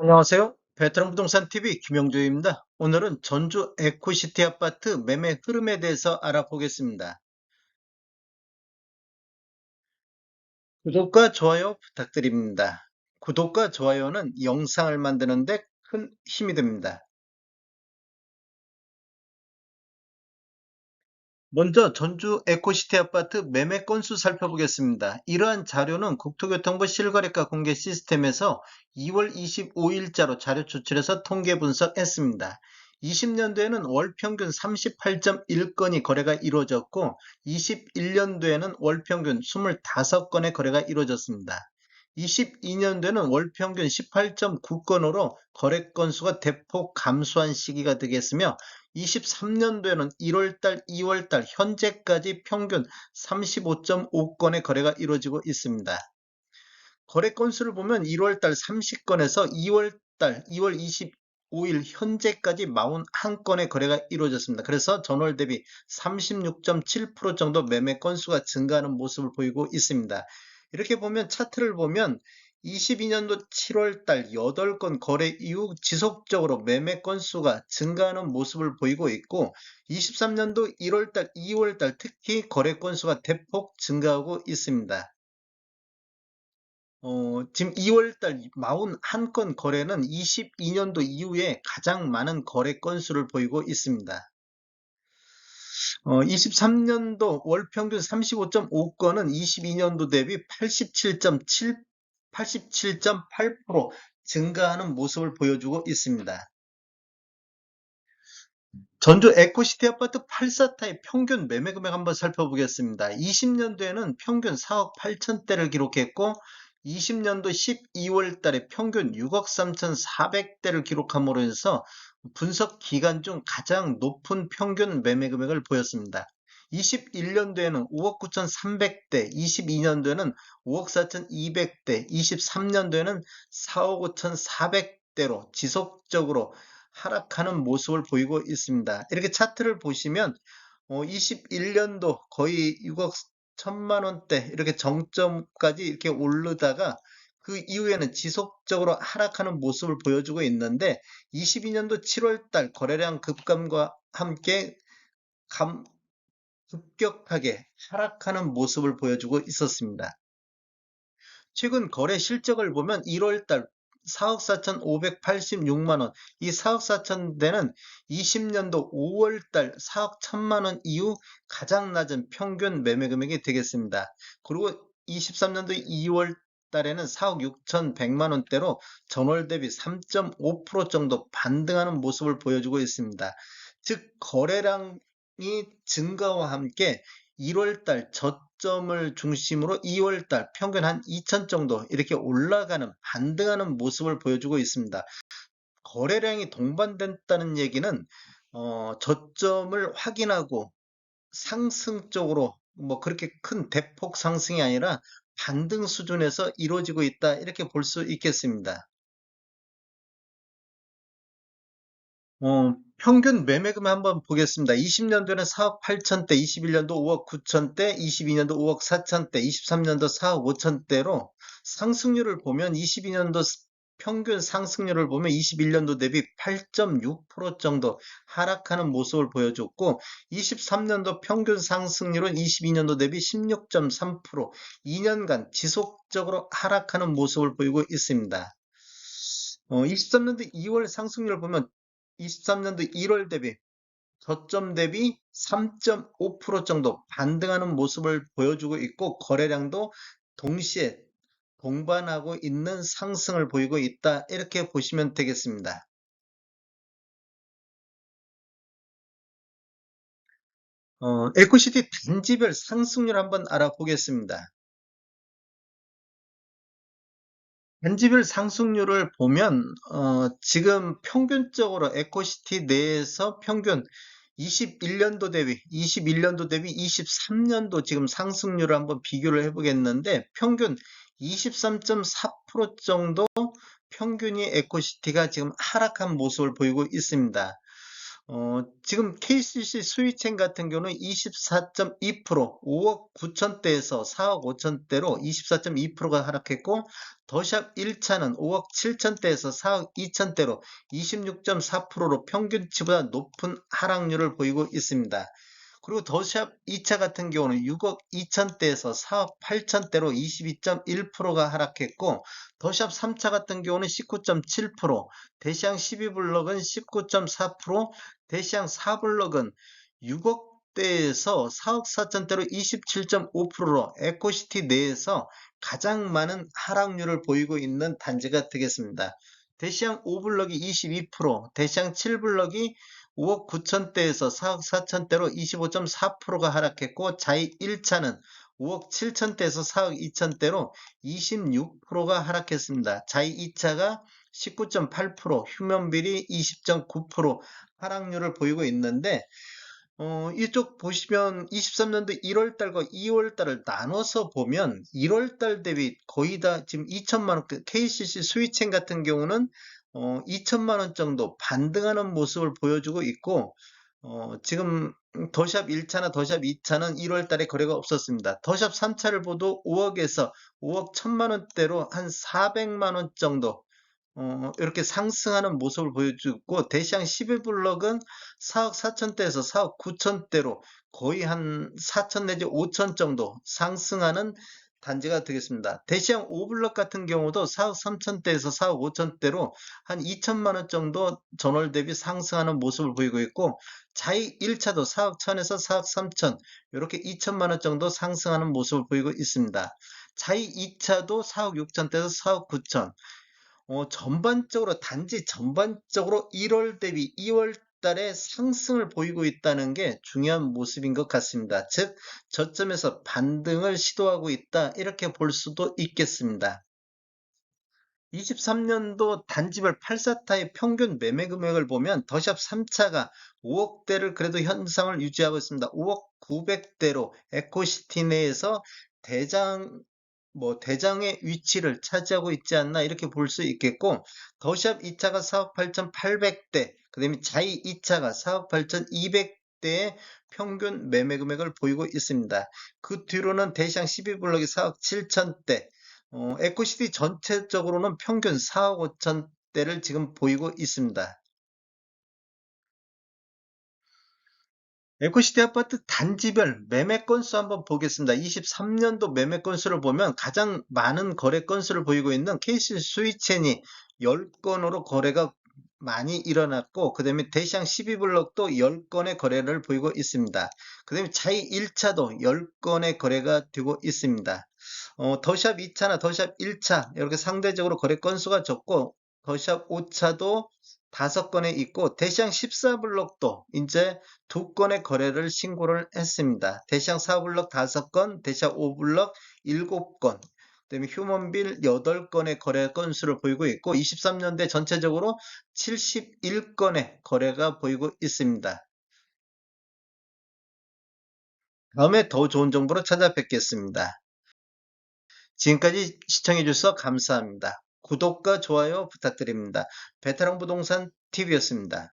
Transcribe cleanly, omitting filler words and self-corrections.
안녕하세요. 베테랑 부동산 TV 김영조입니다. 오늘은 전주 에코시티 아파트 매매 흐름에 대해서 알아보겠습니다. 구독과 좋아요 부탁드립니다. 구독과 좋아요는 영상을 만드는 데 큰 힘이 됩니다. 먼저 전주 에코시티 아파트 매매 건수 살펴보겠습니다. 이러한 자료는 국토교통부 실거래가 공개 시스템에서 2월 25일자로 자료 추출해서 통계 분석했습니다. 20년도에는 월 평균 38.1건이 거래가 이루어졌고 21년도에는 월 평균 25건의 거래가 이루어졌습니다. 22년도에는 월 평균 18.9건으로 거래 건수가 대폭 감소한 시기가 되겠으며 23년도에는 1월달, 2월달 현재까지 평균 35.5건의 거래가 이루어지고 있습니다. 거래 건수를 보면 1월달 30건에서 2월달, 2월 25일 현재까지 41건의 거래가 이루어졌습니다. 그래서 전월 대비 36.7% 정도 매매 건수가 증가하는 모습을 보이고 있습니다. 이렇게 보면 차트를 보면 22년도 7월달 8건 거래 이후 지속적으로 매매 건수가 증가하는 모습을 보이고 있고 23년도 1월달, 2월달 특히 거래 건수가 대폭 증가하고 있습니다. 지금 2월달 41건 거래는 22년도 이후에 가장 많은 거래 건수를 보이고 있습니다. 23년도 월 평균 35.5건은 22년도 대비 87.8% 증가하는 모습을 보여주고 있습니다. 전주 에코시티 아파트 8사타의 평균 매매 금액 한번 살펴보겠습니다. 20년도에는 평균 4억 8천대를 기록했고 20년도 12월 달에 평균 6억 3,400대를 기록함으로 해서 분석 기간 중 가장 높은 평균 매매 금액을 보였습니다. 21년도에는 5억 9,300대, 22년도에는 5억 4,200대, 23년도에는 4억 5,400대로 지속적으로 하락하는 모습을 보이고 있습니다. 이렇게 차트를 보시면 21년도 거의 6억 1천만 원대 이렇게 정점까지 이렇게 오르다가 그 이후에는 지속적으로 하락하는 모습을 보여주고 있는데 22년도 7월 달 거래량 급감과 함께 급격하게 하락하는 모습을 보여주고 있었습니다. 최근 거래 실적을 보면 1월 달 4억 4,586만 원, 이 4억 4천대는 20년도 5월 달 4억 1천만 원 이후 가장 낮은 평균 매매 금액이 되겠습니다. 그리고 23년도 2월 달에는 4억 6,100만 원대로 전월 대비 3.5% 정도 반등하는 모습을 보여주고 있습니다. 즉 거래량이 증가와 함께 1월 달 저점을 중심으로 2월 달 평균 한 2천 정도 이렇게 올라가는 반등하는 모습을 보여주고 있습니다. 거래량이 동반됐다는 얘기는 저점을 확인하고 상승 쪽으로 뭐 그렇게 큰 대폭 상승이 아니라 반등 수준에서 이루어지고 있다 이렇게 볼 수 있겠습니다. 평균 매매금 한번 보겠습니다. 20년도에는 4억 8천대, 21년도 5억 9천대, 22년도 5억 4천대, 23년도 4억 5천대로 상승률을 보면 22년도 평균 상승률을 보면 21년도 대비 8.6% 정도 하락하는 모습을 보여줬고 23년도 평균 상승률은 22년도 대비 16.3%, 2년간 지속적으로 하락하는 모습을 보이고 있습니다. 23년도 2월 상승률을 보면 23년도 1월 대비 저점 대비 3.5% 정도 반등하는 모습을 보여주고 있고 거래량도 동시에 동반하고 있는 상승을 보이고 있다 이렇게 보시면 되겠습니다. 에코시티 단지별 상승률 한번 알아보겠습니다. 단지별 상승률을 보면 지금 평균적으로 에코시티 내에서 평균 21년도 대비 23년도 지금 상승률을 한번 비교를 해보겠는데 평균 23.4% 정도 평균이 에코시티가 지금 하락한 모습을 보이고 있습니다. 지금 KCC 스위첸 같은 경우는 24.2%, 5억 9천대에서 4억 5천대로 24.2%가 하락했고, 더샵 1차는 5억 7천대에서 4억 2천대로 26.4%로 평균치보다 높은 하락률을 보이고 있습니다. 그리고 더샵 2차 같은 경우는 6억 2천대에서 4억 8천대로 22.1%가 하락했고, 더샵 3차 같은 경우는 19.7%, 대시양 12블럭은 19.4%, 대시양 4블럭은 6억대에서 4억 4천대로 27.5%로 에코시티 내에서 가장 많은 하락률을 보이고 있는 단지가 되겠습니다. 대시양 5블럭이 22%, 대시양 7블럭이 5억 9천대에서 4억 4천대로 25.4%가 하락했고, 자이 1차는 5억 7천대에서 4억 2천대로 26%가 하락했습니다. 자이 2차가 19.8%, 휴면비리 20.9% 하락률을 보이고 있는데, 이쪽 보시면 23년도 1월달과 2월달을 나눠서 보면 1월달 대비 거의 다 지금 2천만 원, KCC 스위첸 같은 경우는 2천만 원 정도 반등하는 모습을 보여주고 있고, 지금 더샵 1차나 더샵 2차는 1월달에 거래가 없었습니다. 더샵 3차를 보도 5억에서 5억 1천만 원대로 한 400만 원 정도 이렇게 상승하는 모습을 보여주고, 대시양 12블럭은 4억 4천대에서 4억 9천대로 거의 한 4천 내지 5천 정도 상승하는 단지가 되겠습니다. 대시양 5블럭 같은 경우도 4억 3천대에서 4억 5천대로 한 2천만 원 정도 전월 대비 상승하는 모습을 보이고 있고, 자이 1차도 4억 1천에서 4억 3천 이렇게 2천만 원 정도 상승하는 모습을 보이고 있습니다. 자이 2차도 4억 6천대에서 4억 9천, 전반적으로, 단지 전반적으로 1월 대비 2월 달에 상승을 보이고 있다는 게 중요한 모습인 것 같습니다. 즉, 저점에서 반등을 시도하고 있다, 이렇게 볼 수도 있겠습니다. 23년도 단지별 8사타의 평균 매매 금액을 보면 더샵 3차가 5억대를 그래도 현상을 유지하고 있습니다. 5억 900대로 에코시티 내에서 대장 대장의 위치를 차지하고 있지 않나, 이렇게 볼 수 있겠고, 더샵 2차가 4억 8,800대, 그 다음에 자이 2차가 4억 8,200대의 평균 매매 금액을 보이고 있습니다. 그 뒤로는 대시양 12블럭이 4억 7천대, 에코시티 전체적으로는 평균 4억 5천대를 지금 보이고 있습니다. 에코시티 아파트 단지별 매매 건수 한번 보겠습니다. 23년도 매매 건수를 보면 가장 많은 거래 건수를 보이고 있는 KC 스위첸이 10건으로 거래가 많이 일어났고, 그 다음에 대시양 12블럭도 10건의 거래를 보이고 있습니다. 그 다음에 차이 1차도 10건의 거래가 되고 있습니다. 더샵 2차나 더샵 1차 이렇게 상대적으로 거래 건수가 적고, 더샵 5차도 5건에 있고, 대시양 14블럭도 이제 2건의 거래를 신고를 했습니다. 대시양 4블럭 5건, 대시양 5블럭 7건, 그다음에 휴먼빌 8건의 거래 건수를 보이고 있고, 23년대 전체적으로 71건의 거래가 보이고 있습니다. 다음에 더 좋은 정보로 찾아뵙겠습니다. 지금까지 시청해주셔서 감사합니다. 구독과 좋아요 부탁드립니다. 베테랑 부동산 TV였습니다.